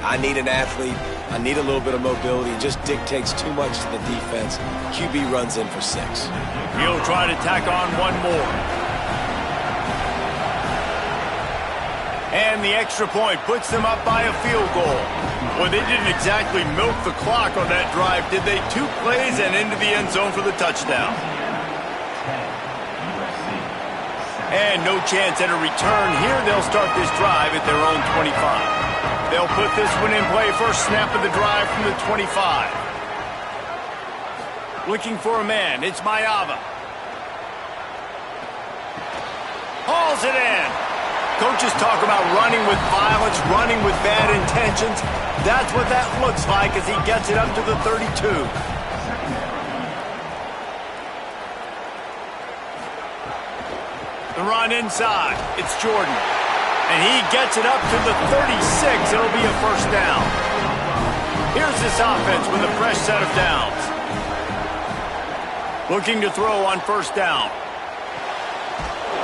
I need an athlete. I need a little bit of mobility. It just dictates too much to the defense. QB runs in for 6. He'll try to tack on one more. And the extra point puts them up by a field goal. Well, they didn't exactly milk the clock on that drive, did they? 2 plays and into the end zone for the touchdown. And no chance at a return here. They'll start this drive at their own 25. They'll put this one in play first snap of the drive from the 25. Looking for a man. It's Mayava. Hauls it in. Coaches talk about running with violence, running with bad intentions. That's what that looks like as he gets it up to the 32. The run inside. It's Jordan. And he gets it up to the 36. It'll be a first down. Here's this offense with a fresh set of downs. Looking to throw on first down.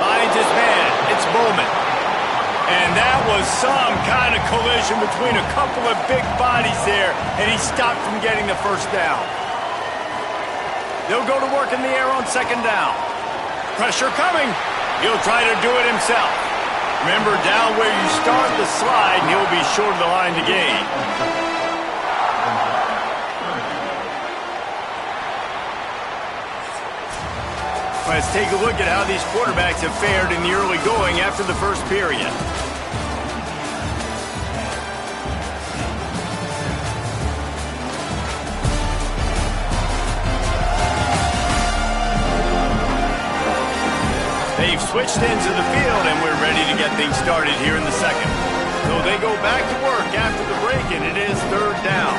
Finds his man. It's Bowman. And that was some kind of collision between a couple of big bodies there, and he stopped from getting the first down. They'll go to work in the air on second down. Pressure coming. He'll try to do it himself. Remember, down where you start the slide, and he'll be short of the line to gain. Let's take a look at how these quarterbacks have fared in the early going after the first period. They've switched ends of the field, and we're ready to get things started here in the second. So they go back to work after the break, and it is third down.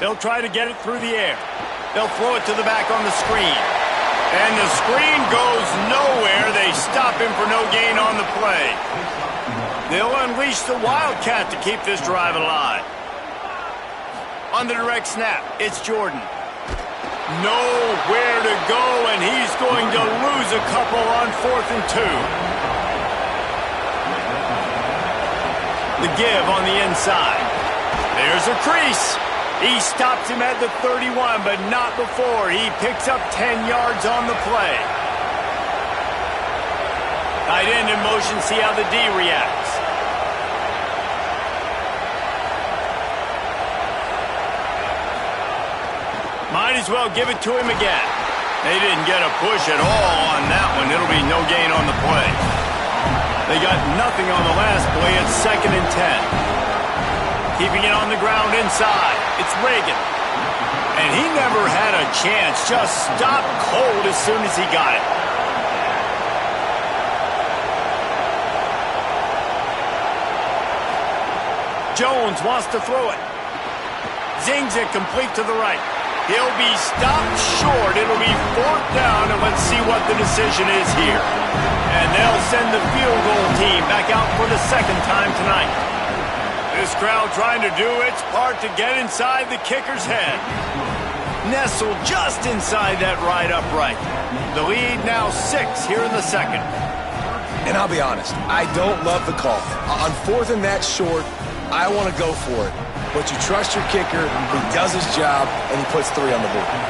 They'll try to get it through the air. They'll throw it to the back on the screen. And the screen goes nowhere. They stop him for no gain on the play. They'll unleash the Wildcat to keep this drive alive. On the direct snap, it's Jordan. Nowhere to go, and he's going to lose a couple on 4th and 2. The give on the inside. There's a crease. He stops him at the 31, but not before. He picks up 10 yards on the play. Tight end in motion, see how the D reacts. Might as well give it to him again. They didn't get a push at all on that one. It'll be no gain on the play. They got nothing on the last play. It's 2nd and 10. Keeping it on the ground inside. It's Reagan. And he never had a chance. Just stopped cold as soon as he got it. Jones wants to throw it. Zings it complete to the right. He'll be stopped short. It'll be 4th down, and let's see what the decision is here. And they'll send the field goal team back out for the 2nd time tonight. This crowd trying to do its part to get inside the kicker's head. Nestled just inside that right upright. The lead now 6 here in the second. And I'll be honest, I don't love the call. On 4th and that short, I want to go for it. But you trust your kicker, he does his job, and he puts 3 on the board.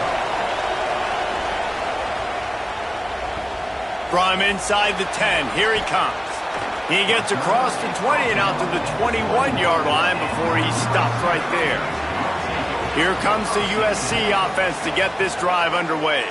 From inside the 10, here he comes. He gets across the 20 and out to the 21-yard line before he stops right there. Here comes the USC offense to get this drive underway.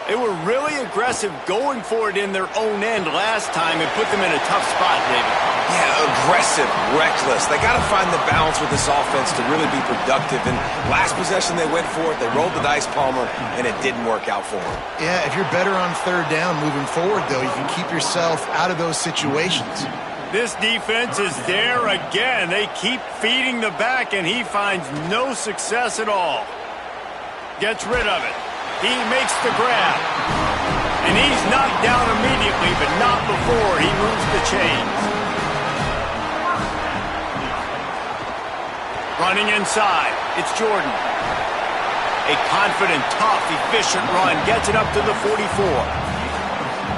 They were really aggressive going for it in their own end last time and put them in a tough spot, David. Yeah, aggressive, reckless. They got to find the balance with this offense to really be productive. And last possession they went for it. They rolled the dice, Palmer, and it didn't work out for them. Yeah, if you're better on 3rd down moving forward, though, you can keep yourself out of those situations. This defense is there again. They keep feeding the back, and he finds no success at all. Gets rid of it. He makes the grab. And he's knocked down immediately, but not before he moves the chains. Running inside, it's Jordan. A confident, tough, efficient run gets it up to the 44.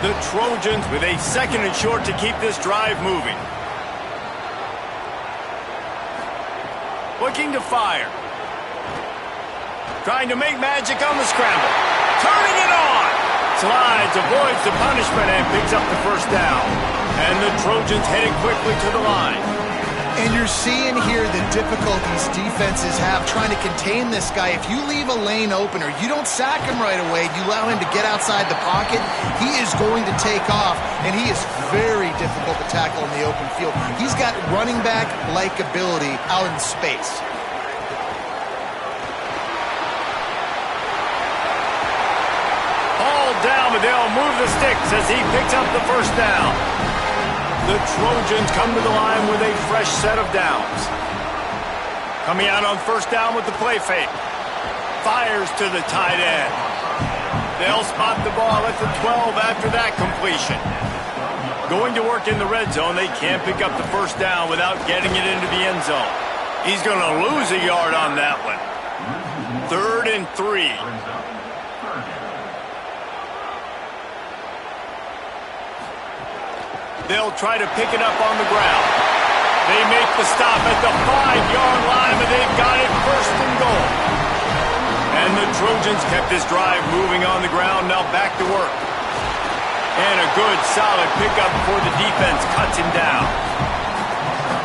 The Trojans with a 2nd and short to keep this drive moving. Looking to fire. Trying to make magic on the scramble. Turning it on. Slides, avoids the punishment, and picks up the first down. And the Trojans headed quickly to the line. And you're seeing here the difficulties defenses have trying to contain this guy. If you leave a lane open or you don't sack him right away, you allow him to get outside the pocket, he is going to take off, and he is very difficult to tackle in the open field. He's got running back-like ability out in space. Hauled down, but they'll move the sticks as he picks up the first down. The Trojans come to the line with a fresh set of downs. Coming out on first down with the play fake. Fires to the tight end. They'll spot the ball at the 12 after that completion. Going to work in the red zone, they can't pick up the first down without getting it into the end zone. He's going to lose a yard on that one. 3rd and 3. They'll try to pick it up on the ground. They make the stop at the 5-yard line, but they've got it 1st and goal. And the Trojans kept this drive moving on the ground, now back to work. And a good, solid pickup before the defense cuts him down.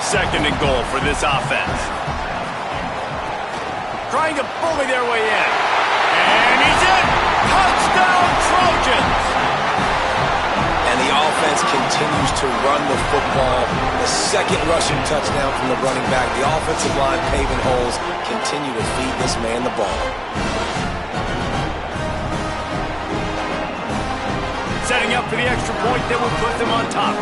2nd and goal for this offense. Trying to bully their way in. And he's in! Touchdown, Trojans! And the offense continues to run the football. The 2nd rushing touchdown from the running back. The offensive line paving holes. Continue to feed this man the ball. Setting up for the extra point that will put them on top.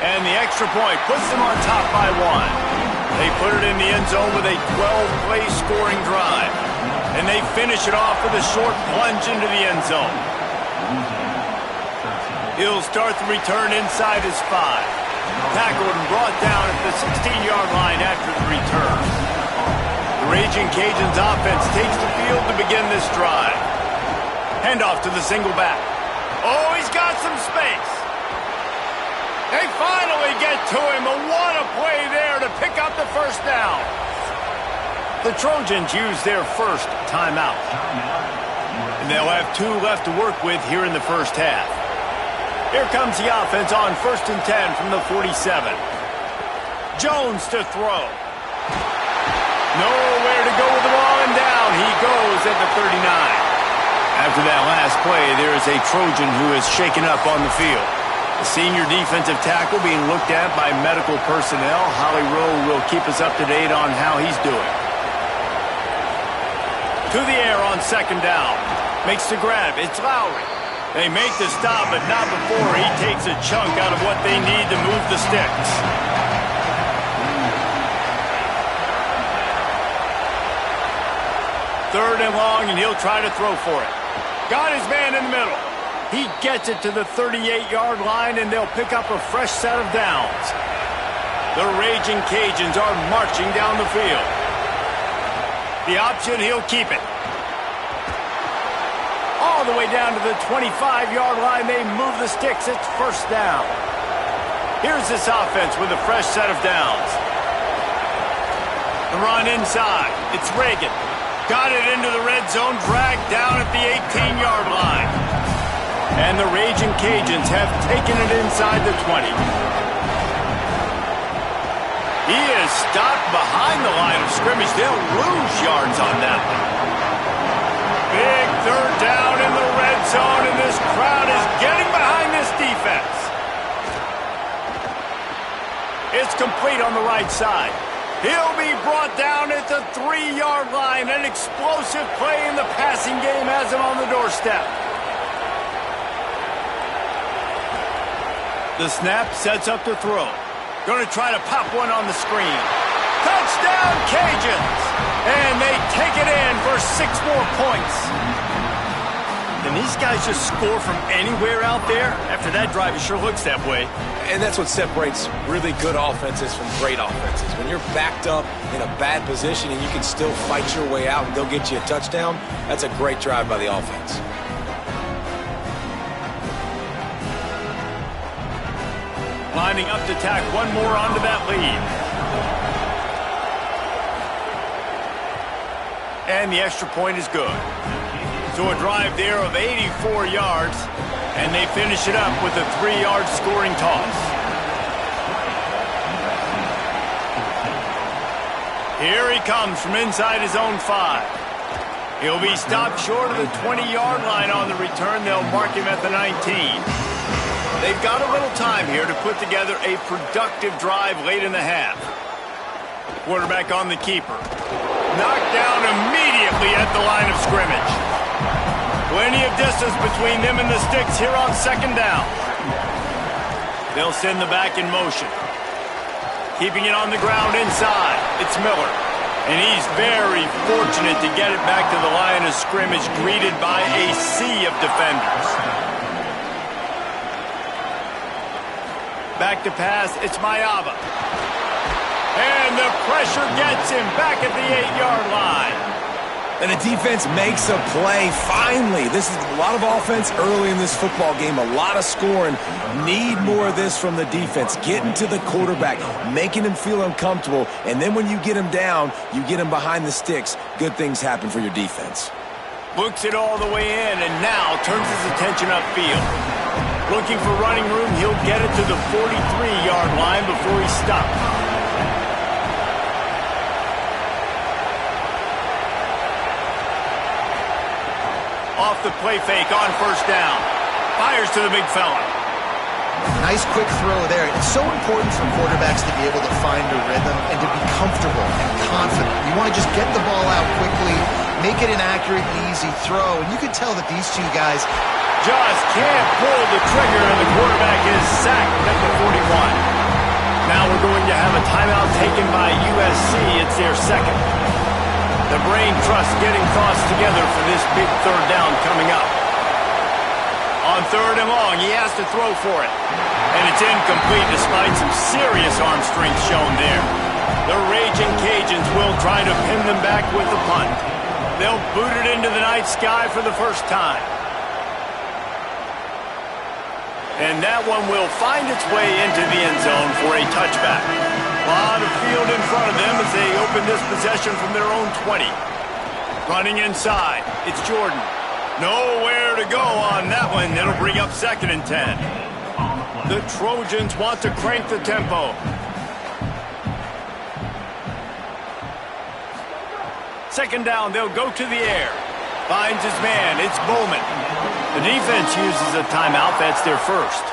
And the extra point puts them on top by 1. They put it in the end zone with a 12-play scoring drive. And they finish it off with a short plunge into the end zone. He'll start the return inside his 5. Tackled and brought down at the 16-yard line after the return. The Raging Cajuns offense takes the field to begin this drive. Handoff to the single back. Oh, he's got some space. They finally get to him. What a play there to pick up the first down. The Trojans use their first timeout. And they'll have 2 left to work with here in the first half. Here comes the offense on 1st and 10 from the 47. Jones to throw. Nowhere to go with the ball, and down he goes at the 39. After that last play, there is a Trojan who is shaken up on the field. The senior defensive tackle being looked at by medical personnel. Holly Rowe will keep us up to date on how he's doing. To the air on 2nd down. Makes the grab. It's Lowry. They make the stop, but not before he takes a chunk out of what they need to move the sticks. 3rd and long, and he'll try to throw for it. Got his man in the middle. He gets it to the 38-yard line, and they'll pick up a fresh set of downs. The Raging Cajuns are marching down the field. The option, he'll keep it. All the way down to the 25-yard line, they move the sticks. It's 1st down. Here's this offense with a fresh set of downs. The run inside. It's Reagan. Got it into the red zone, dragged down at the 18-yard line. And the Raging Cajuns have taken it inside the 20. He is stopped behind the line of scrimmage. They'll lose yards on that one. Big 3rd down in the red zone, and this crowd is getting behind this defense. It's complete on the right side. He'll be brought down at the 3-yard line. An explosive play in the passing game has him on the doorstep. The snap sets up the throw. Going to try to pop one on the screen. Touchdown, Cajuns! And they take it in for 6 more points. Can these guys just score from anywhere out there? After that drive, it sure looks that way. And that's what separates really good offenses from great offenses. When you're backed up in a bad position and you can still fight your way out and go get you a touchdown, that's a great drive by the offense. Lining up to tack one more onto that lead. And the extra point is good. So a drive there of 84 yards, and they finish it up with a 3-yard scoring toss. Here he comes from inside his own 5. He'll be stopped short of the 20-yard line on the return. They'll mark him at the 19. They've got a little time here to put together a productive drive late in the half. Quarterback on the keeper. Knocked down immediately at the line of scrimmage. Plenty of distance between them and the sticks here on second down. They'll send the back in motion. Keeping it on the ground inside. It's Miller. And he's very fortunate to get it back to the line of scrimmage, greeted by a sea of defenders. Back to pass, it's Mayava. And the pressure gets him back at the 8-yard line. And the defense makes a play, finally. This is a lot of offense early in this football game, a lot of scoring. Need more of this from the defense. Getting to the quarterback, making him feel uncomfortable, and then when you get him down, you get him behind the sticks. Good things happen for your defense. Looks it all the way in, and now turns his attention upfield. Looking for running room, he'll get it to the 43-yard line before he stops. Off the play fake on first down. Fires to the big fella. Nice quick throw there. It's so important for quarterbacks to be able to find a rhythm and to be comfortable and confident. You want to just get the ball out quickly, make it an accurate and easy throw. And you can tell that these two guys just can't pull the trigger, and the quarterback is sacked at the 41. Now we're going to have a timeout taken by USC. It's their second. The brain trust getting thoughts together for this big third down coming up. On third and long, he has to throw for it. And it's incomplete despite some serious arm strength shown there. The Raging Cajuns will try to pin them back with the punt. They'll boot it into the night sky for the first time. And that one will find its way into the end zone for a touchback. A lot of field in front of them as they open this possession from their own 20. Running inside, it's Jordan. Nowhere to go on that one. It'll bring up 2nd and 10. The Trojans want to crank the tempo. Second down, they'll go to the air. Finds his man, it's Bowman. The defense uses a timeout, that's their first.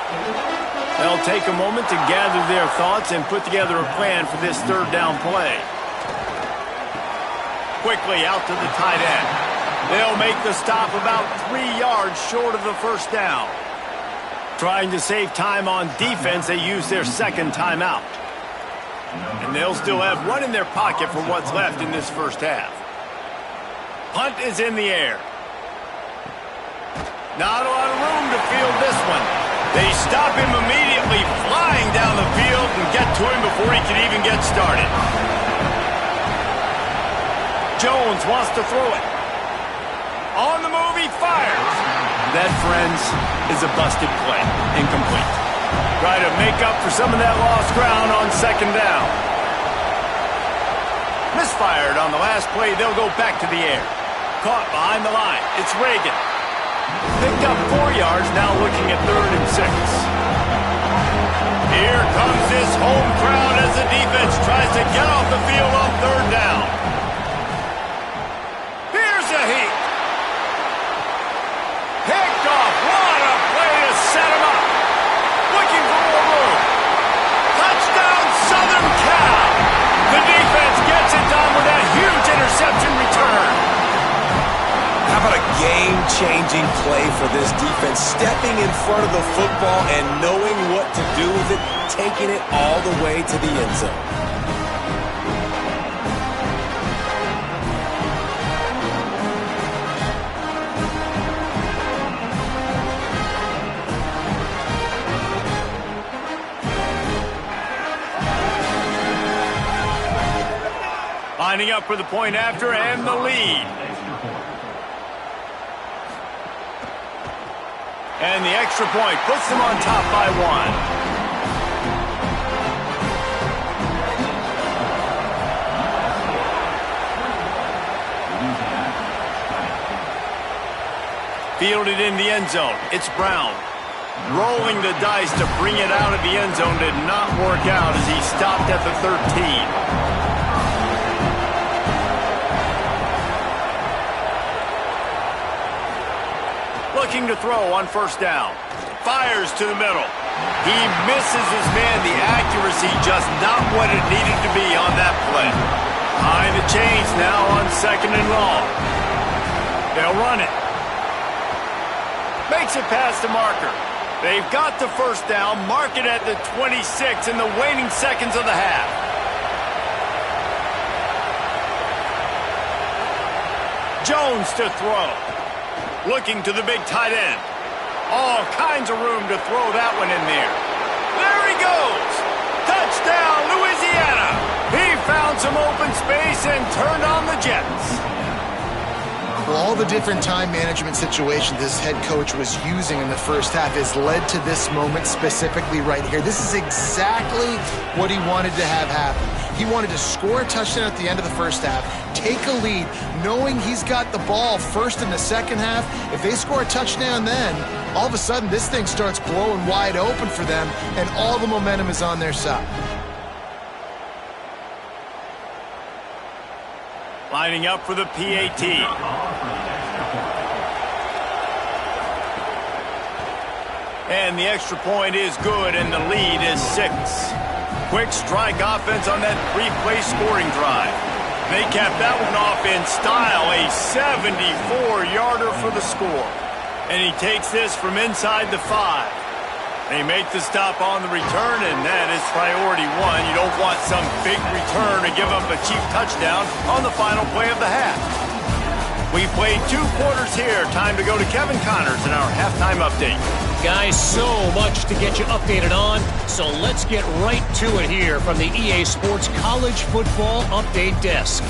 They'll take a moment to gather their thoughts and put together a plan for this third down play. Quickly out to the tight end. They'll make the stop about 3 yards short of the first down. Trying to save time on defense, they use their second timeout. And they'll still have one in their pocket for what's left in this first half. Punt is in the air. Not a lot of room to field this one. They stop him immediately, flying down the field, and get to him before he can even get started. Jones wants to throw it. On the move, he fires. That, friends, is a busted play. Incomplete. Try to make up for some of that lost ground on second down. Misfired on the last play. They'll go back to the air. Caught behind the line. It's Reagan. Picked up 4 yards, now looking at 3rd and 6. Here comes this home crowd as the defense tries to get off the field on third down. Here's a heat. Picked off. What a play to set him up. Looking for more room. Touchdown, Southern Cal. The defense gets it done with that huge interception return. How about a game-changing play for this defense? Stepping in front of the football and knowing what to do with it, taking it all the way to the end zone. Lining up for the point after and the lead. And the extra point puts them on top by 1. Fielded in the end zone. It's Brown. Rolling the dice to bring it out of the end zone did not work out as he stopped at the 13. Looking to throw on first down. Fires to the middle. He misses his man. The accuracy just not what it needed to be on that play. Behind the chains now on second and long. They'll run it. Makes it past the marker. They've got the first down. Mark it at the 26 in the waning seconds of the half. Jones to throw. Looking to the big tight end. All kinds of room to throw that one in there. There he goes. Touchdown, Louisiana. He found some open space and turned on the Jets. Well, all the different time management situations this head coach was using in the first half has led to this moment specifically right here. This is exactly what he wanted to have happen. He wanted to score a touchdown at the end of the first half, take a lead, knowing he's got the ball first in the second half. If they score a touchdown then, all of a sudden this thing starts blowing wide open for them, and all the momentum is on their side. Lining up for the PAT. And the extra point is good, and the lead is 6. Quick strike offense on that 3-play scoring drive. They capped that one off in style, a 74-yarder for the score. And he takes this from inside the 5. They make the stop on the return, and that is priority 1. You don't want some big return to give up a cheap touchdown on the final play of the half. We played 2 quarters here. Time to go to Kevin Connors in our halftime update. Guys, so much to get you updated on, so let's get right to it here from the EA Sports College Football Update Desk.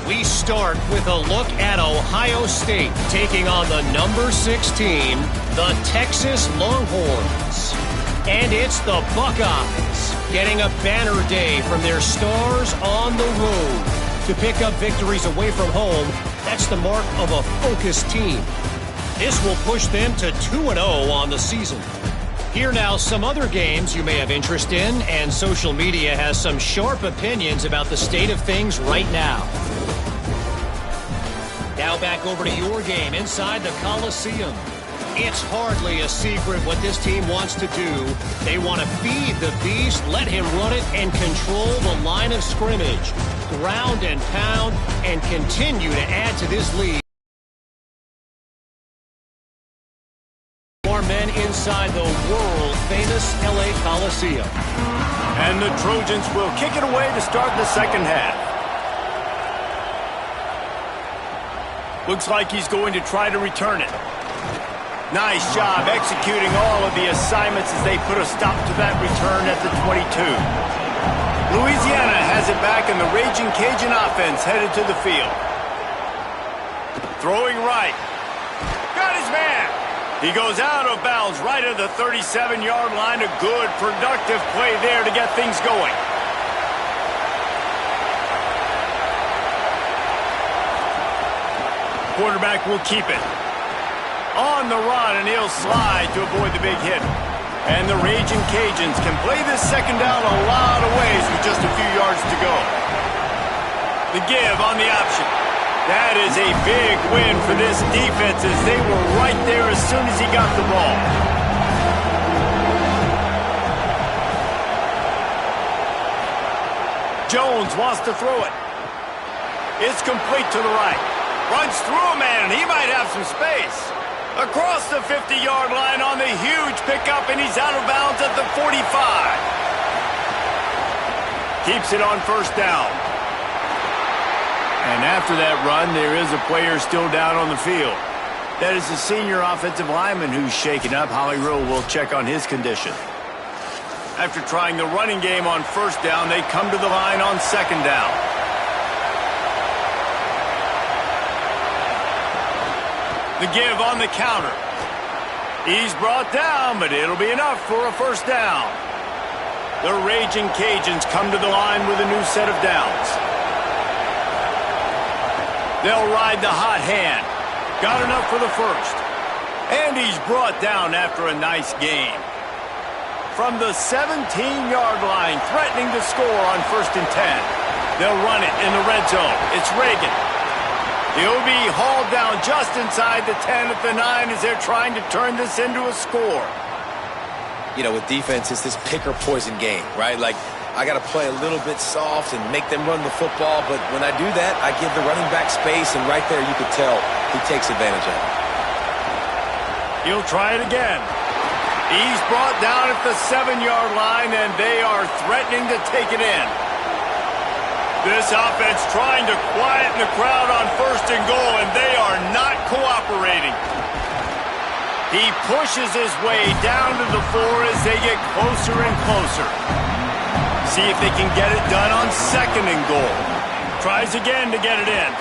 We start with a look at Ohio State taking on the number 6 team, the Texas Longhorns. And it's the Buckeyes getting a banner day from their stars on the road. To pick up victories away from home, that's the mark of a focused team. This will push them to 2-0 on the season. Here now, some other games you may have interest in, and social media has some sharp opinions about the state of things right now. Now back over to your game inside the Coliseum. It's hardly a secret what this team wants to do. They want to feed the beast, let him run it, and control the line of scrimmage. Ground and pound, and continue to add to this lead. More men inside the world-famous LA Coliseum. And the Trojans will kick it away to start the second half. Looks like he's going to try to return it. Nice job executing all of the assignments as they put a stop to that return at the 22. Louisiana has it back, and the Raging Cajun offense headed to the field. Throwing right. Got his man. He goes out of bounds right at the 37-yard line. A good, productive play there to get things going. Quarterback will keep it. On the run, and he'll slide to avoid the big hit. And the Raging Cajuns can play this second down a lot of ways with just a few yards to go. The give on the option. That is a big win for this defense as they were right there as soon as he got the ball. Jones wants to throw it. It's complete to the right. Runs through a man, and he might have some space. Across the 50-yard line on the huge pickup, and he's out of bounds at the 45. Keeps it on first down. And after that run, there is a player still down on the field. That is the senior offensive lineman who's shaken up. Holly Rowe will check on his condition. After trying the running game on first down, they come to the line on second down. The give on the counter. He's brought down, but it'll be enough for a first down. The Raging Cajuns come to the line with a new set of downs. They'll ride the hot hand. Got enough for the first. And he's brought down after a nice gain. From the 17-yard line, threatening to score on 1st and 10. They'll run it in the red zone. It's Reagan. He'll be hauled down just inside the 10 at the 9 as they're trying to turn this into a score. You know, with defense, it's this pick-or-poison game, right? Like, I got to play a little bit soft and make them run the football, but when I do that, I give the running back space, and right there you could tell he takes advantage of it. He'll try it again. He's brought down at the 7-yard line, and they are threatening to take it in. This offense trying to quieten the crowd on 1st and goal, and they are not cooperating. He pushes his way down to the 4 as they get closer and closer. See if they can get it done on 2nd and goal. Tries again to get it in.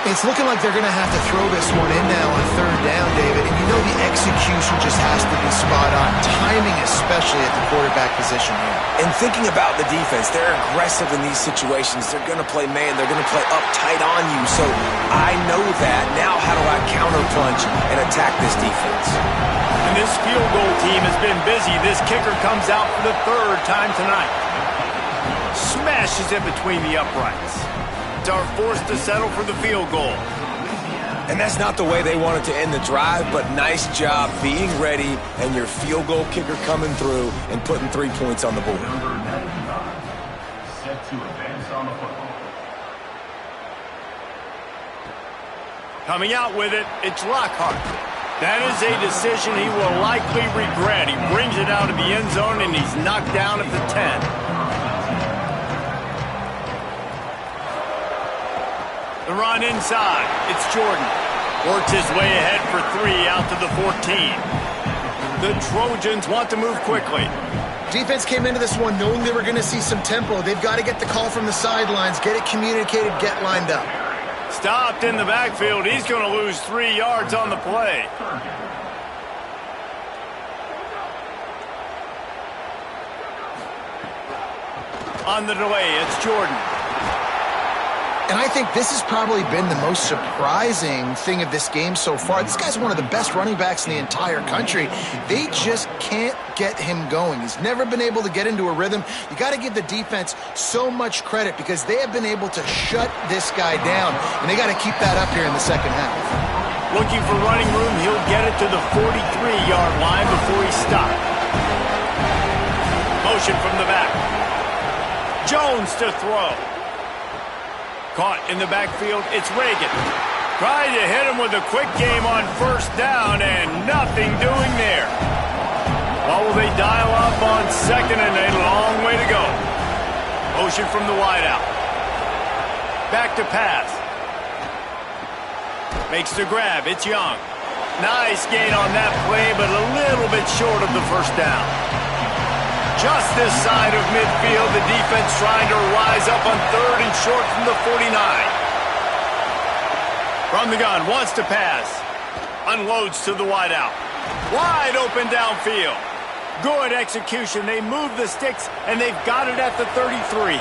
It's looking like they're going to have to throw this one in now on 3rd down, David. And you know the execution just has to be spot on. Timing especially at the quarterback position here. And thinking about the defense, they're aggressive in these situations. They're going to play man. They're going to play up tight on you. So I know that. Now how do I counterpunch and attack this defense? And this field goal team has been busy. This kicker comes out for the 3rd time tonight. Smashes it between the uprights. Are forced to settle for the field goal. And that's not the way they wanted to end the drive, but nice job being ready and your field goal kicker coming through and putting 3 points on the board. Set to advance on the football. Coming out with it, it's Lockhart. That is a decision he will likely regret. He brings it out of the end zone and he's knocked down at the 10. The run inside. It's Jordan. Works his way ahead for 3 out to the 14. The Trojans want to move quickly. Defense came into this one knowing they were going to see some tempo. They've got to get the call from the sidelines, get it communicated, get lined up. Stopped in the backfield. He's going to lose 3 yards on the play. On the delay, it's Jordan. And I think this has probably been the most surprising thing of this game so far. This guy's one of the best running backs in the entire country. They just can't get him going. He's never been able to get into a rhythm. You got to give the defense so much credit because they have been able to shut this guy down, and they got to keep that up here in the second half. Looking for running room, he'll get it to the 43-yard line before he stopped. Motion from the back. Jones to throw. Caught in the backfield, it's Reagan. Trying to hit him with a quick game on 1st down and nothing doing there. What will they dial up on 2nd and a long way to go? Motion from the wideout. Back to pass. Makes the grab, it's Young. Nice gain on that play, but a little bit short of the 1st down. Just this side of midfield, the defense trying to rise up on 3rd and short from the 49. From the gun, wants to pass. Unloads to the wideout. Wide open downfield. Good execution. They move the sticks, and they've got it at the 33.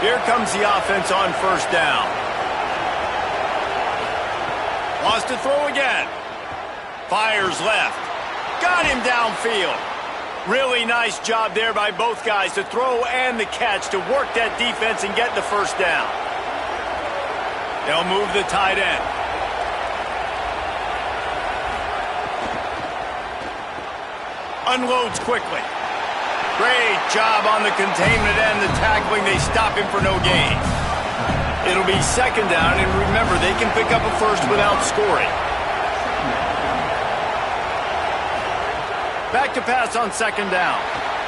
Here comes the offense on 1st down. Wants to throw again. Fires left. Got him downfield. Really nice job there by both guys to throw and the catch to work that defense and get the 1st down. They'll move the tight end. Unloads quickly. Great job on the containment and the tackling. They stop him for no gain. It'll be 2nd down, and remember, they can pick up a 1st without scoring. Back to pass on 2nd down.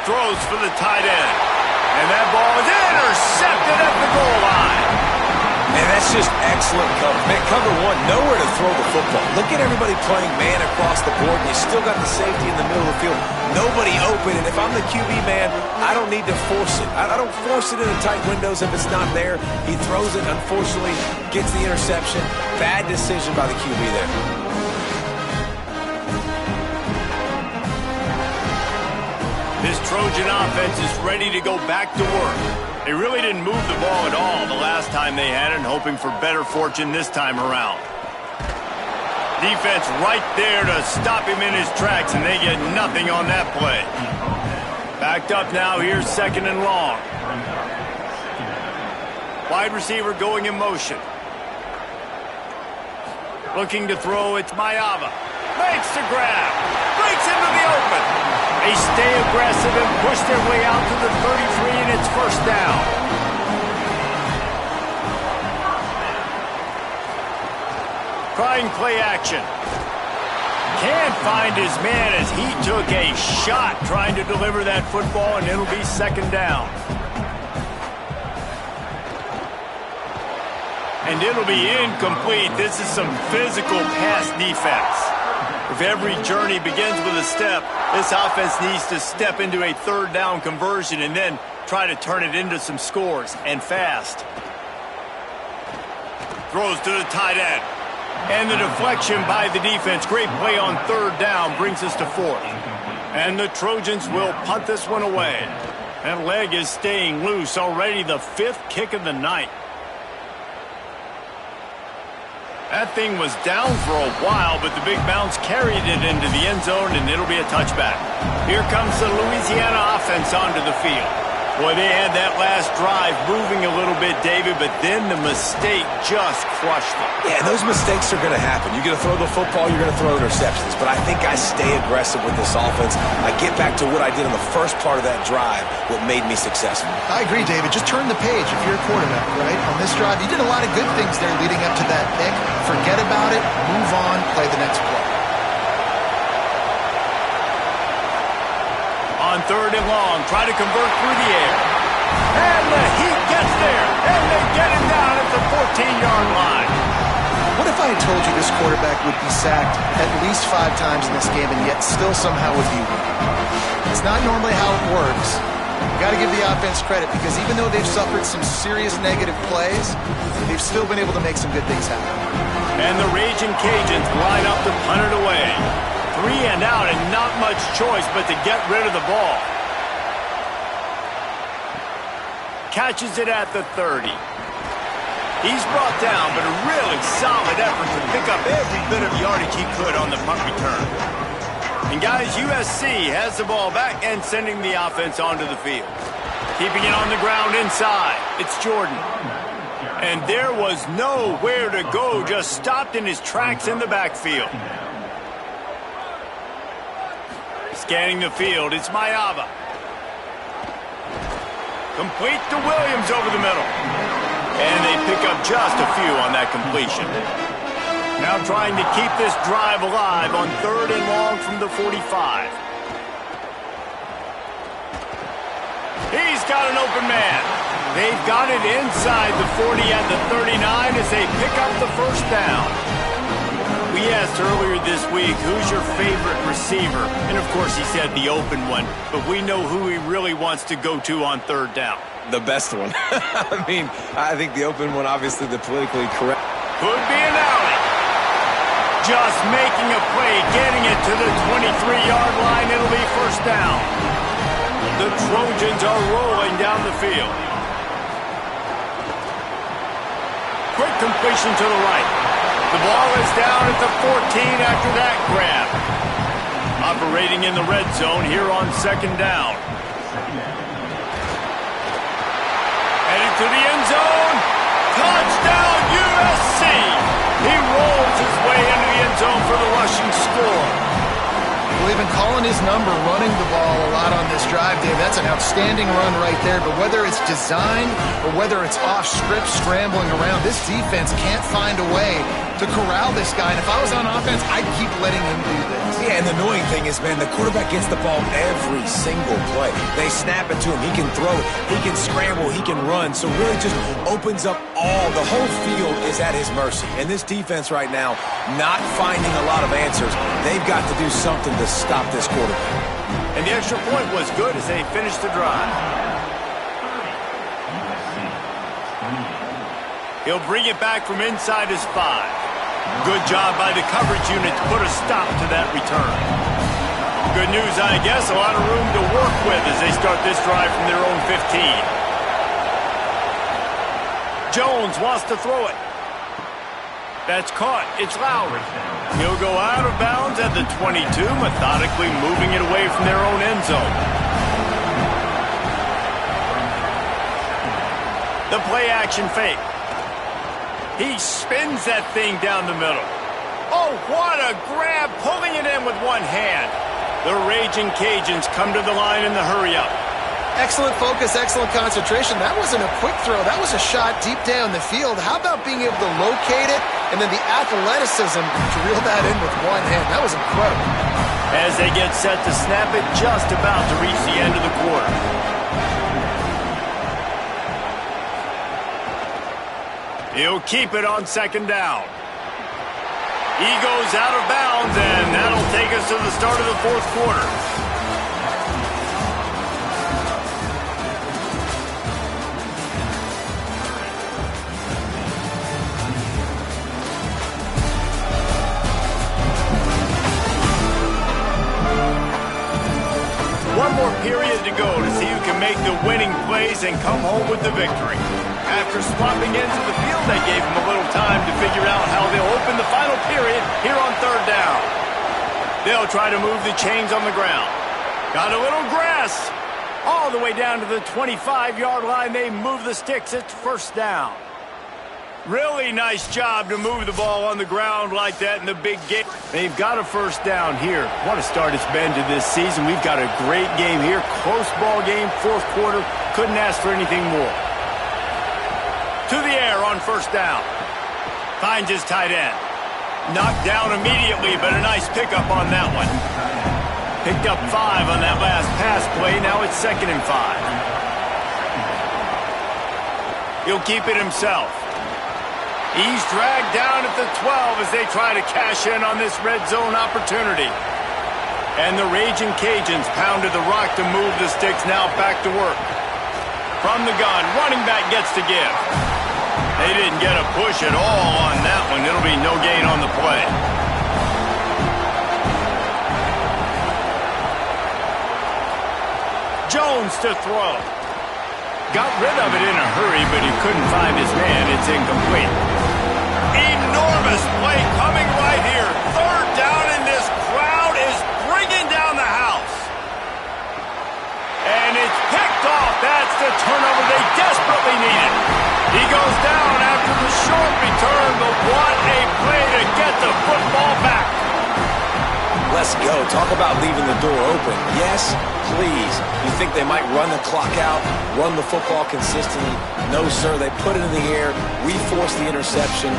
Throws for the tight end. And that ball is intercepted at the goal line. And that's just excellent cover. Man, cover 1, nowhere to throw the football. Look at everybody playing man across the board, and you still got the safety in the middle of the field. Nobody open, and if I'm the QB man, I don't need to force it. I don't force it into tight windows if it's not there. He throws it, unfortunately, gets the interception. Bad decision by the QB there. This Trojan offense is ready to go back to work. They really didn't move the ball at all the last time they had it, and hoping for better fortune this time around. Defense right there to stop him in his tracks, and they get nothing on that play. Backed up now, here's 2nd and long. Wide receiver going in motion. Looking to throw, it's Mayava. Makes the grab. Breaks into the open. They stay aggressive and push their way out to the 33, and it's 1st down. Trying play action. Can't find his man as he took a shot trying to deliver that football, and it'll be 2nd down. And it'll be incomplete. This is some physical pass defense. If every journey begins with a step, this offense needs to step into a 3rd down conversion and then try to turn it into some scores, and fast. Throws to the tight end. And the deflection by the defense. Great play on 3rd down brings us to 4th. And the Trojans will punt this one away. That leg is staying loose. Already the 5th kick of the night. That thing was down for a while, but the big bounce carried it into the end zone, and it'll be a touchback. Here comes the Louisiana offense onto the field. Boy, they had that last drive moving a little bit, David, but then the mistake just crushed them. Yeah, those mistakes are going to happen. You're going to throw the football, you're going to throw interceptions. But I think I stay aggressive with this offense. I get back to what I did in the first part of that drive, what made me successful. I agree, David. Just turn the page if you're a quarterback, right? On this drive, you did a lot of good things there leading up to that pick. Forget about it, move on, play the next play. On 3rd and long, try to convert through the air. And the Heat gets there, and they get him down at the 14-yard line. What if I had told you this quarterback would be sacked at least 5 times in this game and yet still somehow would be winning? It's not normally how it works. You got to give the offense credit because even though they've suffered some serious negative plays, they've still been able to make some good things happen. And the Raging Cajuns line up to punt it away. 3 and out and not much choice but to get rid of the ball. Catches it at the 30. He's brought down, but a really solid effort to pick up every bit of yardage he could on the punt return. And guys, USC has the ball back and sending the offense onto the field. Keeping it on the ground inside. It's Jordan. And there was nowhere to go, just stopped in his tracks in the backfield. Scanning the field, it's Mayava. Complete to Williams over the middle. And they pick up just a few on that completion. Now trying to keep this drive alive on 3rd and long from the 45. He's got an open man. They've got it inside the 40 and the 39 as they pick up the 1st down. We asked earlier this week, who's your favorite receiver? And, of course, he said the open one. But we know who he really wants to go to on 3rd down. The best one. I mean, I think the open one, obviously the politically correct. Could be an alley. Just making a play, getting it to the 23-yard line. It'll be 1st down. The Trojans are rolling down the field. Quick completion to the right. The ball is down at the 14 after that grab. Operating in the red zone here on 2nd down. Headed to the end zone. Touchdown USC. He rolls his way into the end zone for the rushing score. Well, they've been calling his number, running the ball a lot on this drive, Dave. That's an outstanding run right there. But whether it's designed or whether it's off script, scrambling around, this defense can't find a way to corral this guy. And if I was on offense, I'd keep letting him do this. Yeah, and the annoying thing is, man, the quarterback gets the ball every single play. They snap it to him. He can throw it. He can scramble. He can run. So really just opens up the whole field is at his mercy. And this defense right now, not finding a lot of answers. They've got to do something to stop this quarterback. And the extra point was good as they finished the drive. He'll bring it back from inside his 5. Good job by the coverage unit to put a stop to that return. Good news, I guess, a lot of room to work with as they start this drive from their own 15. Jones wants to throw it. That's caught. It's Lowry. He'll go out of bounds at the 22, methodically moving it away from their own end zone. The play action fake. He spins that thing down the middle. Oh, what a grab, pulling it in with one hand. The Raging Cajuns come to the line in the hurry-up. Excellent focus, excellent concentration. That wasn't a quick throw. That was a shot deep down the field. How about being able to locate it and then the athleticism to reel that in with one hand? That was incredible. As they get set to snap it, just about to reach the end of the quarter. He'll keep it on second down. He goes out of bounds, and that'll take us to the start of the fourth quarter. One more period to go to see who can make the winning plays and come home with the victory. After swapping into the field, they gave him a little time to figure out how they'll open the final period here on third down. They'll try to move the chains on the ground. Got a little grass. All the way down to the 25-yard line, they move the sticks at first down. Really nice job to move the ball on the ground like that in the big game. They've got a first down here. What a start it's been to this season. We've got a great game here. Close ball game, fourth quarter. Couldn't ask for anything more. To the air on first down. Finds his tight end. Knocked down immediately, but a nice pickup on that one. Picked up 5 on that last pass play. Now it's 2nd and 5. He'll keep it himself. He's dragged down at the 12 as they try to cash in on this red zone opportunity. And the Raging Cajuns pounded the rock to move the sticks, now back to work. From the gun, running back gets to give. They didn't get a push at all on that one. It'll be no gain on the play. Jones to throw. Got rid of it in a hurry, but he couldn't find his man. It's incomplete. Enormous play coming right here. Third down, and this crowd is bringing down the house. And it's picked off. That's the turnover they desperately needed. He goes down after the short return, but what a play to get the football back. Let's go. Talk about leaving the door open. Yes, please. You think they might run the clock out, run the football consistently? No, sir. They put it in the air. We forced the interception.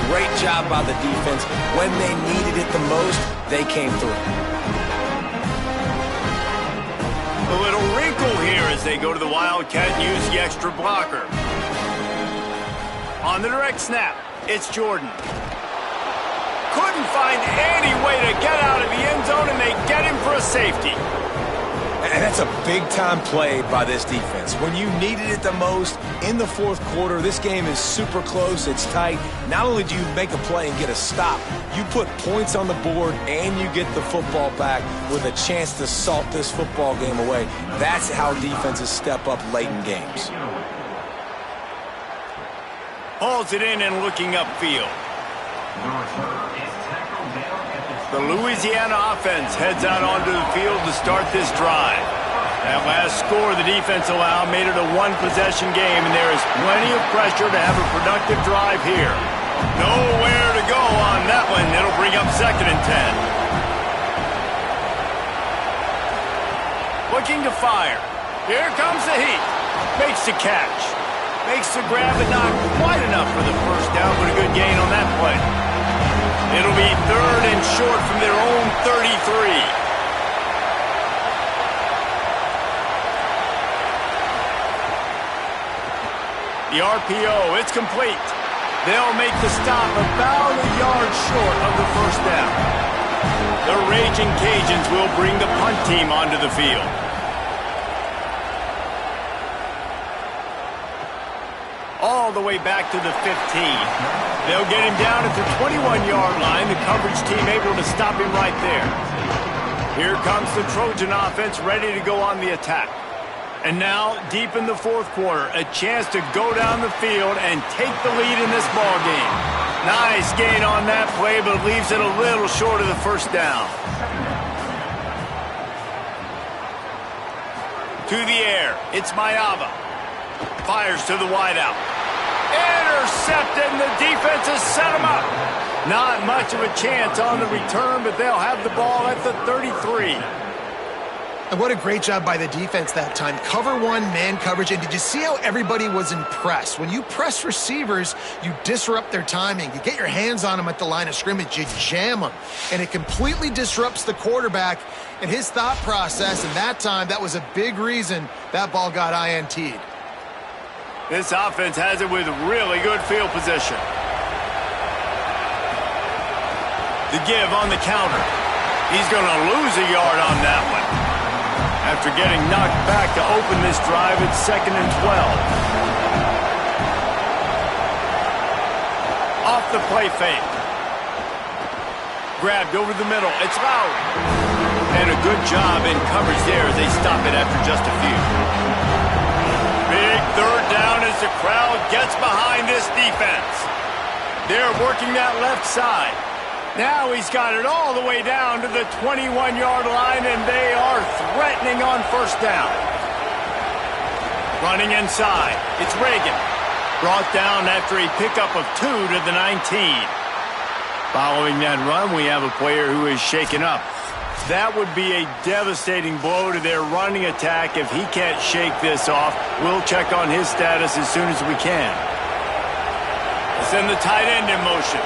Great job by the defense. When they needed it the most, they came through. A little wrinkle here as they go to the Wildcat and use the extra blocker. On the direct snap, it's Jordan. Couldn't find any way to get out of the end zone, and they get him for a safety. And that's a big-time play by this defense. When you needed it the most in the fourth quarter, this game is super close, it's tight. Not only do you make a play and get a stop, you put points on the board and you get the football back with a chance to salt this football game away. That's how defenses step up late in games. Hauls it in and looking upfield. The Louisiana offense heads out onto the field to start this drive. That last score the defense allowed made it a one-possession game, and there is plenty of pressure to have a productive drive here. Nowhere to go on that one. It'll bring up 2nd and 10. Looking to fire. Here comes the heat. Makes the catch. Makes the grab, but not quite enough for the first down, but a good gain on that play. It'll be 3rd and short from their own 33. The RPO, it's complete. They'll make the stop about a yard short of the first down. The Raging Cajuns will bring the punt team onto the field. All the way back to the 15. They'll get him down at the 21-yard line. The coverage team able to stop him right there. Here comes the Trojan offense ready to go on the attack. And now, deep in the fourth quarter, a chance to go down the field and take the lead in this ball game. Nice gain on that play, but leaves it a little short of the first down. To the air, it's Mayava. Fires to the wideout. Intercepted, and the defense has set him up. Not much of a chance on the return, but they'll have the ball at the 33. And what a great job by the defense that time. Cover one, man coverage. And did you see how everybody was impressed? When you press receivers, you disrupt their timing. You get your hands on them at the line of scrimmage. You jam them. And it completely disrupts the quarterback and his thought process. And that time, that was a big reason that ball got INT'd. This offense has it with really good field position. The give on the counter. He's going to lose a yard on that one. After getting knocked back to open this drive, it's 2nd and 12. Off the play fake. Grabbed over the middle. It's Loud. And a good job in coverage there as they stop it after just a few. Big third down as the crowd gets behind this defense. They're working that left side. Now he's got it all the way down to the 21-yard line, and they are threatening on first down. Running inside, it's Reagan. Brought down after a pickup of 2 to the 19. Following that run, we have a player who is shaken up. That would be a devastating blow to their running attack if he can't shake this off. We'll check on his status as soon as we can. Send the tight end in motion.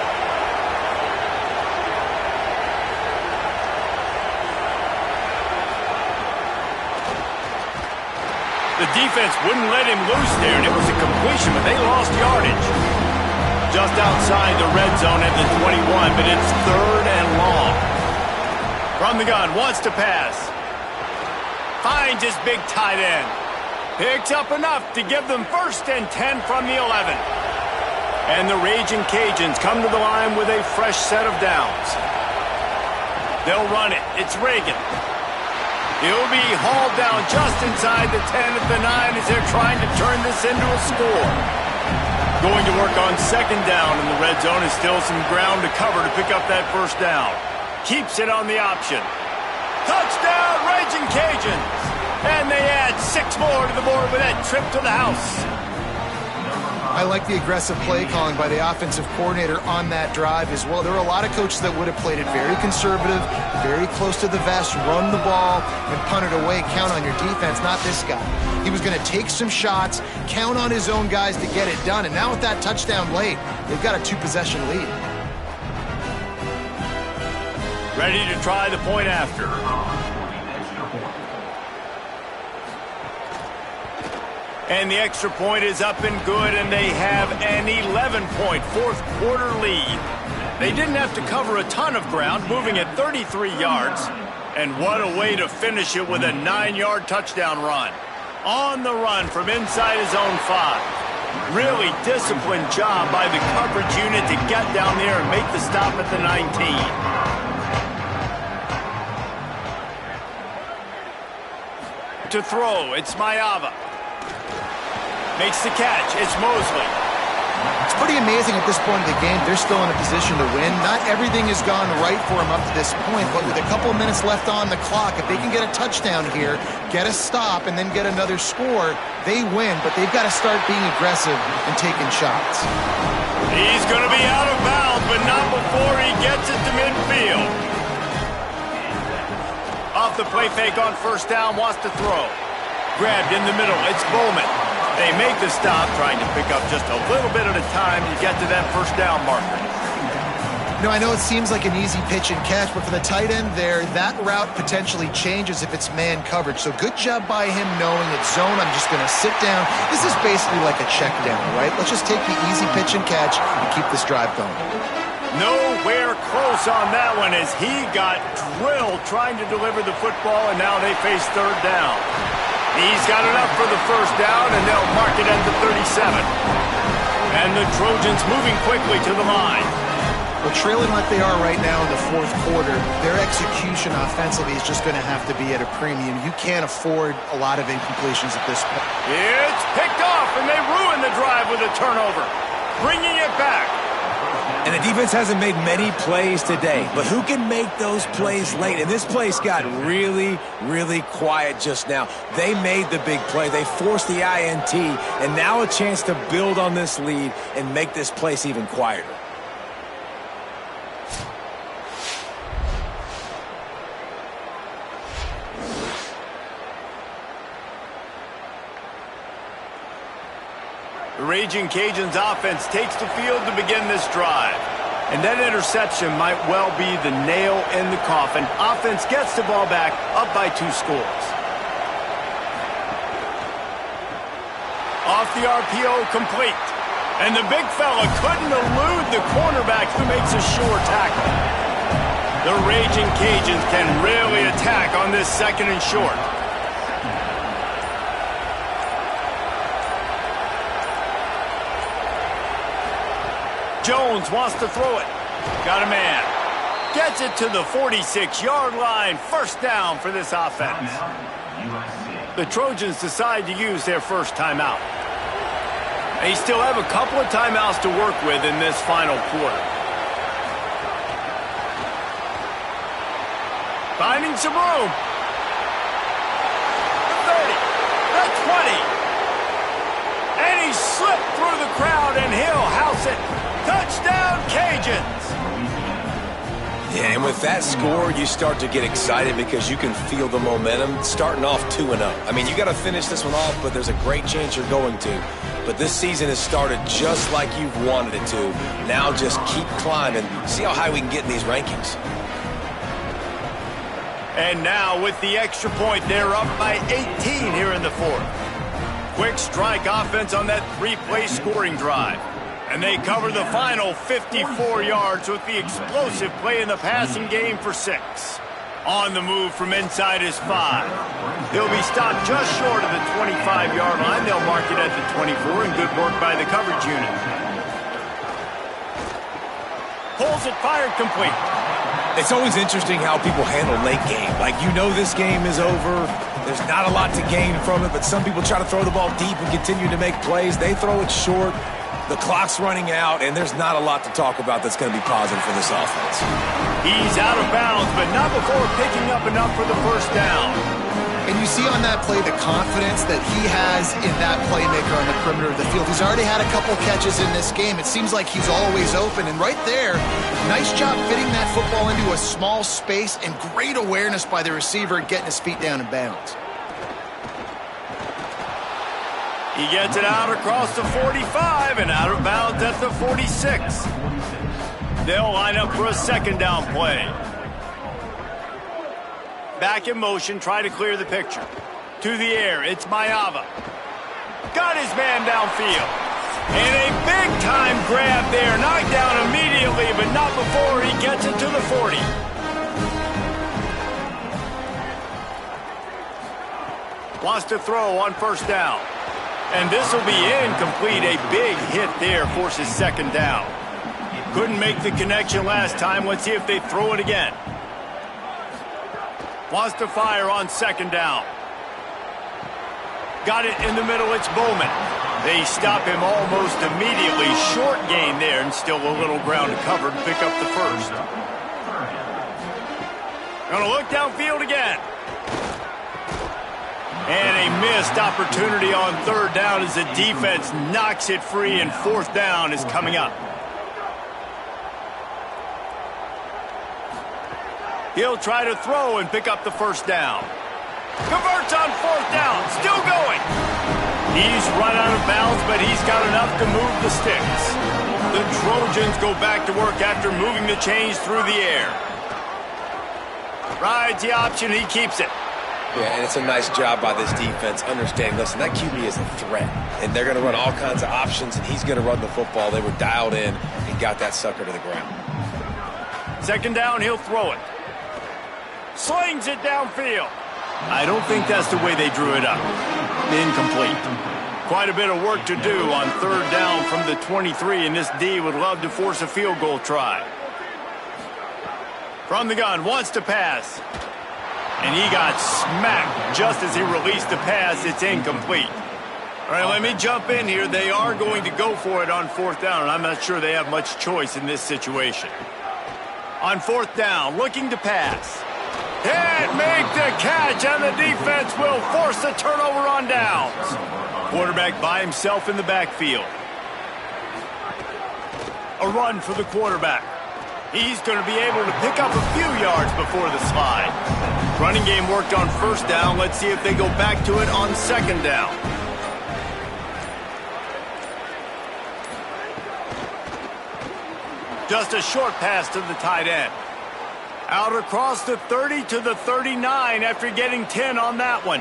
The defense wouldn't let him loose there, and it was a completion, but they lost yardage. Just outside the red zone at the 21, but it's 3rd and long. From the gun, wants to pass. Finds his big tight end. Picks up enough to give them 1st and 10 from the 11. And the Raging Cajuns come to the line with a fresh set of downs. They'll run it. It's Reagan. He'll be hauled down just inside the 10 at the 9 as they're trying to turn this into a score. Going to work on 2nd down in the red zone. Is still some ground to cover to pick up that first down. Keeps it on the option. Touchdown, Raging Cajuns! And they add 6 more to the board with that trip to the house. I like the aggressive play calling by the offensive coordinator on that drive as well. There were a lot of coaches that would have played it very conservative, very close to the vest, run the ball, and punt it away. Count on your defense, not this guy. He was going to take some shots, count on his own guys to get it done. And now with that touchdown late, they've got a 2-possession lead. Ready to try the point after. And the extra point is up and good, and they have an 11-point 4th quarter lead. They didn't have to cover a ton of ground, moving at 33 yards. And what a way to finish it with a 9-yard touchdown run. On the run from inside his own 5. Really disciplined job by the coverage unit to get down there and make the stop at the 19. To throw, it's Mayava. Makes the catch. It's Mosley. It's pretty amazing at this point of the game. They're still in a position to win. Not everything has gone right for them up to this point, but with a couple of minutes left on the clock, if they can get a touchdown here, get a stop, and then get another score, they win. But they've got to start being aggressive and taking shots. He's going to be out of bounds, but not before he gets it to midfield. Off the play fake on first down, wants to throw. Grabbed in the middle. It's Bowman. They make the stop, trying to pick up just a little bit at a time to get to that first down marker. I know it seems like an easy pitch and catch, but for the tight end there, that route potentially changes if it's man coverage. So good job by him knowing it's zone. I'm just going to sit down. This is basically like a check down, right? Let's just take the easy pitch and catch and keep this drive going. Nowhere close on that one as he got drilled trying to deliver the football, and now they face 3rd down. He's got enough for the first down, and they'll mark it at the 37. And the Trojans moving quickly to the line. Well, trailing like they are right now in the 4th quarter, their execution offensively is just going to have to be at a premium. You can't afford a lot of incompletions at this point. It's picked off, and they ruin the drive with a turnover. Bringing it back. And the defense hasn't made many plays today, but who can make those plays late? And this place got really, really quiet just now. They made the big play. They forced the INT, and now a chance to build on this lead and make this place even quieter. The Raging Cajuns offense takes the field to begin this drive. And that interception might well be the nail in the coffin. Offense gets the ball back, up by 2 scores. Off the RPO, complete. And the big fella couldn't elude the cornerback who makes a sure tackle. The Raging Cajuns can really attack on this 2nd and short. Jones wants to throw it. Got a man. Gets it to the 46-yard line. First down for this offense. USC. The Trojans decide to use their first timeout. They still have a couple of timeouts to work with in this final quarter. Finding some room. The 30. The 20. And he slipped through the crowd, and he'll house it. Touchdown, Cajuns! Yeah, and with that score, you start to get excited because you can feel the momentum starting off 2-0. I mean, you got to finish this one off, but there's a great chance you're going to. But this season has started just like you've wanted it to. Now just keep climbing. See how high we can get in these rankings. And now with the extra point, they're up by 18 here in the 4th. Quick strike offense on that 3-play scoring drive. And they cover the final 54 yards with the explosive play in the passing game for 6. On the move from inside his 5. He'll be stopped just short of the 25-yard line. They'll mark it at the 24, and good work by the coverage unit. Pulls it, fired, complete. It's always interesting how people handle late game. Like, you know this game is over. There's not a lot to gain from it, but some people try to throw the ball deep and continue to make plays. They throw it short. The clock's running out, and there's not a lot to talk about that's going to be positive for this offense. He's out of bounds, but not before picking up enough for the first down. And you see on that play the confidence that he has in that playmaker on the perimeter of the field. He's already had a couple catches in this game. It seems like he's always open. And right there, nice job fitting that football into a small space, and great awareness by the receiver getting his feet down in bounds. He gets it out across the 45 and out of bounds at the 46. They'll line up for a 2nd down play. Back in motion, try to clear the picture. To the air, it's Mayava. Got his man downfield. And a big-time grab there. Knocked down immediately, but not before he gets it to the 40. Wants to throw on first down. And this will be incomplete. A big hit there forces 2nd down. Couldn't make the connection last time. Let's see if they throw it again. Wants to fire on 2nd down. Got it in the middle. It's Bowman. They stop him almost immediately. Short gain there, and still a little ground to cover to pick up the first. Gonna look downfield again. And a missed opportunity on 3rd down as the defense knocks it free, and 4th down is coming up. He'll try to throw and pick up the first down. Converts on 4th down, still going. He's run out of bounds, but he's got enough to move the sticks. The Trojans go back to work after moving the chains through the air. Rides the option, he keeps it. Yeah, and it's a nice job by this defense understanding, listen, that QB is a threat, and they're going to run all kinds of options, and he's going to run the football. They were dialed in and got that sucker to the ground. 2nd down, he'll throw it. Slings it downfield. I don't think that's the way they drew it up. Incomplete. Quite a bit of work to do on 3rd down from the 23, and this D would love to force a field goal try. From the gun, wants to pass. And he got smacked just as he released the pass. It's incomplete. All right, let me jump in here. They are going to go for it on 4th down, and I'm not sure they have much choice in this situation. On 4th down, looking to pass. And make the catch, and the defense will force the turnover on downs. Quarterback by himself in the backfield. A run for the quarterback. He's going to be able to pick up a few yards before the slide. Running game worked on 1st down. Let's see if they go back to it on 2nd down. Just a short pass to the tight end. Out across the 30 to the 39 after getting 10 on that one.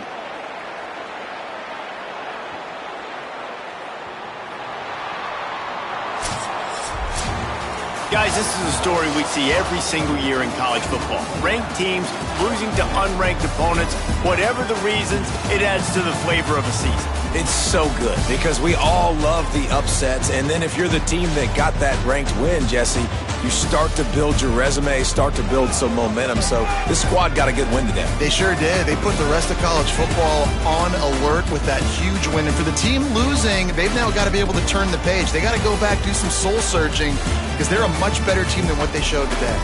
Guys, this is a story we see every single year in college football. Ranked teams losing to unranked opponents. Whatever the reasons, it adds to the flavor of a season. It's so good because we all love the upsets, and then if you're the team that got that ranked win, Jesse, you start to build your resume, start to build some momentum. So this squad got a good win today. They sure did. They put the rest of college football on alert with that huge win. And for the team losing, they've now got to be able to turn the page. They got to go back, do some soul searching, because they're a much better team than what they showed today.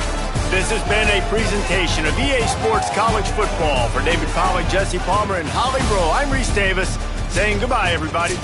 This has been a presentation of EA Sports College Football. For David Pollack, Jesse Palmer, and Holly Rowe, I'm Reese Davis saying goodbye, everybody.